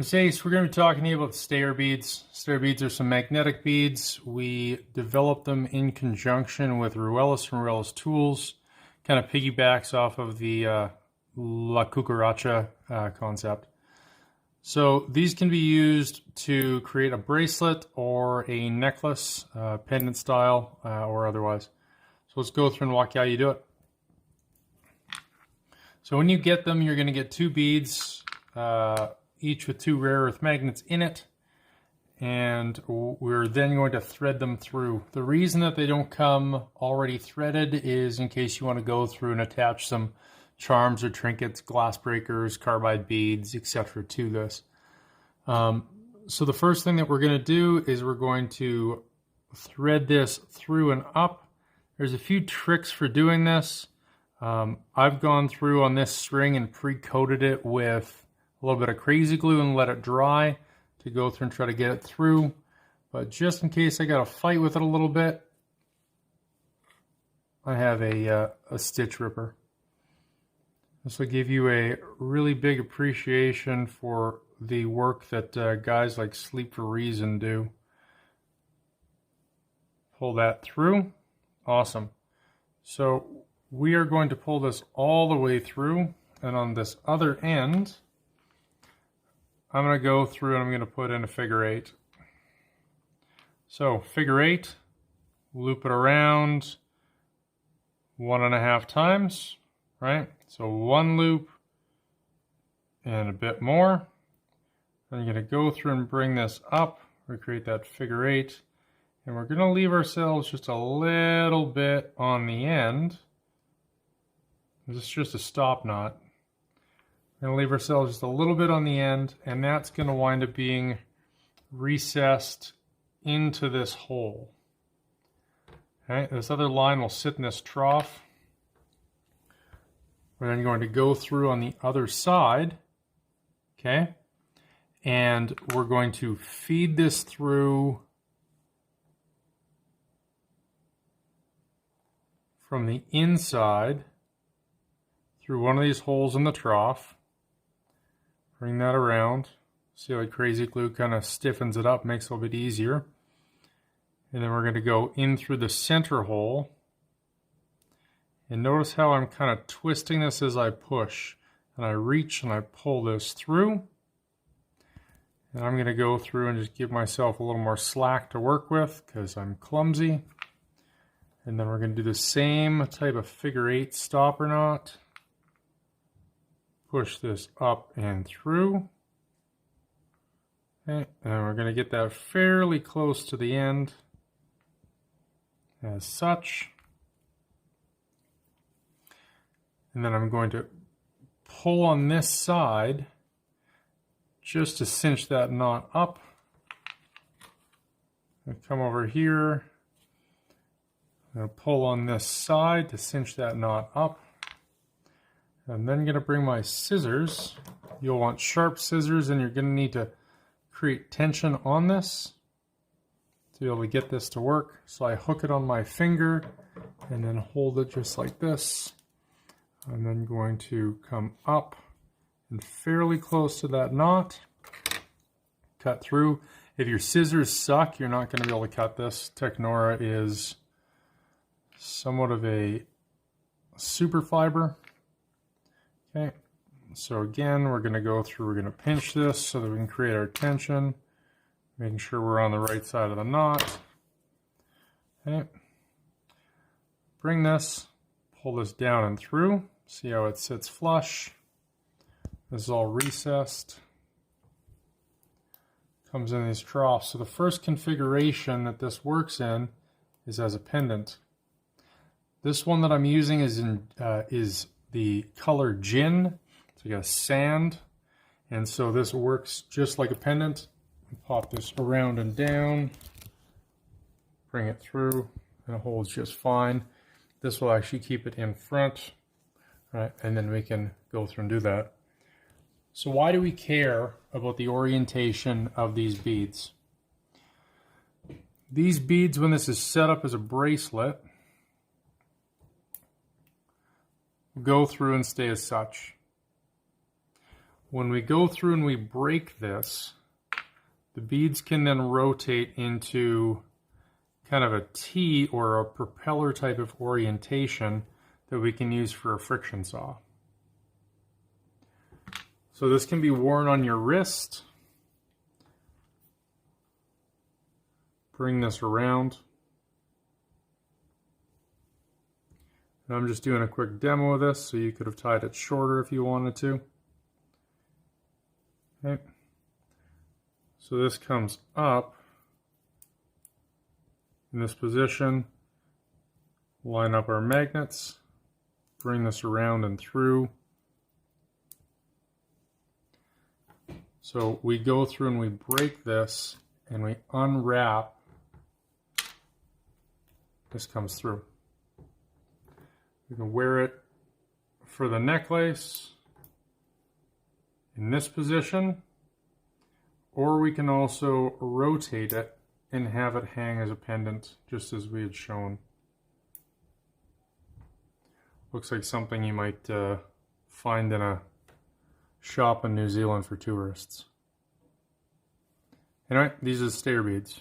So we're going to be talking to you about stair beads. Stair beads are some magnetic beads. We developed them in conjunction with Ruelas from Ruelas Tools. Kind of piggybacks off of the La Cucaracha concept. So these can be used to create a bracelet or a necklace, pendant style or otherwise. So let's go through and walk you how you do it. So when you get them, you're going to get two beads, each with two rare earth magnets in it, and we're then going to thread them through. The reason that they don't come already threaded is in case you want to go through and attach some charms or trinkets, glass breakers, carbide beads, etc. to this. So the first thing that we're going to do is we're going to thread this through and up. There's a few tricks for doing this. I've gone through on this string and pre-coated it with a little bit of crazy glue and let it dry to go through and try to get it through. But just in case I got to fight with it a little bit, I have a stitch ripper. This will give you a really big appreciation for the work that guys like Sleep for Reason do. Pull that through. Awesome. So we are going to pull this all the way through, and on this other end, I'm going to go through and I'm going to put in a figure eight. So figure eight, loop it around 1.5 times, right? So one loop and a bit more. Then you're going to go through and bring this up, recreate that figure eight, and we're going to leave ourselves just a little bit on the end. This is just a stop knot. We're going to leave ourselves just a little bit on the end, and that's going to wind up being recessed into this hole. Okay, this other line will sit in this trough. We're then going to go through on the other side, okay, and we're going to feed this through from the inside through one of these holes in the trough. Bring that around. See how crazy glue kind of stiffens it up, makes it a little bit easier. And then we're going to go in through the center hole. And notice how I'm kind of twisting this as I push. And I reach and I pull this through. And I'm going to go through and just give myself a little more slack to work with because I'm clumsy. And then we're going to do the same type of figure eight stopper knot. Push this up and through. Okay, and we're going to get that fairly close to the end as such. And then I'm going to pull on this side just to cinch that knot up. And come over here. I'm going to pull on this side to cinch that knot up. I'm then going to bring my scissors. You'll want sharp scissors, and you're going to need to create tension on this to be able to get this to work. So I hook it on my finger and then hold it just like this. I'm then going to come up and fairly close to that knot, cut through. If your scissors suck, you're not going to be able to cut this. Technora is somewhat of a super fiber. Okay, so again, we're going to go through, we're going to pinch this so that we can create our tension, making sure we're on the right side of the knot. Okay, bring this, pull this down and through, see how it sits flush. This is all recessed. Comes in these troughs. So the first configuration that this works in is as a pendant. This one that I'm using is the color gin. It's like a sand, and so this works just like a pendant. Pop this around and down, bring it through, and it holds just fine. This will actually keep it in front, right? And then we can go through and do that. So why do we care about the orientation of these beads? These beads, when this is set up as a bracelet, go through and stay as such. when we go through and we break this, the beads can then rotate into kind of a T or a propeller type of orientation that we can use for a friction saw. So this can be worn on your wrist. Bring this around. And I'm just doing a quick demo of this, so you could have tied it shorter if you wanted to. Okay. So this comes up in this position, line up our magnets, bring this around and through. So we go through and we break this and we unwrap. This comes through. We can wear it for the necklace in this position, or we can also rotate it and have it hang as a pendant, just as we had shown. Looks like something you might find in a shop in New Zealand for tourists. Anyway, these are the stair beads.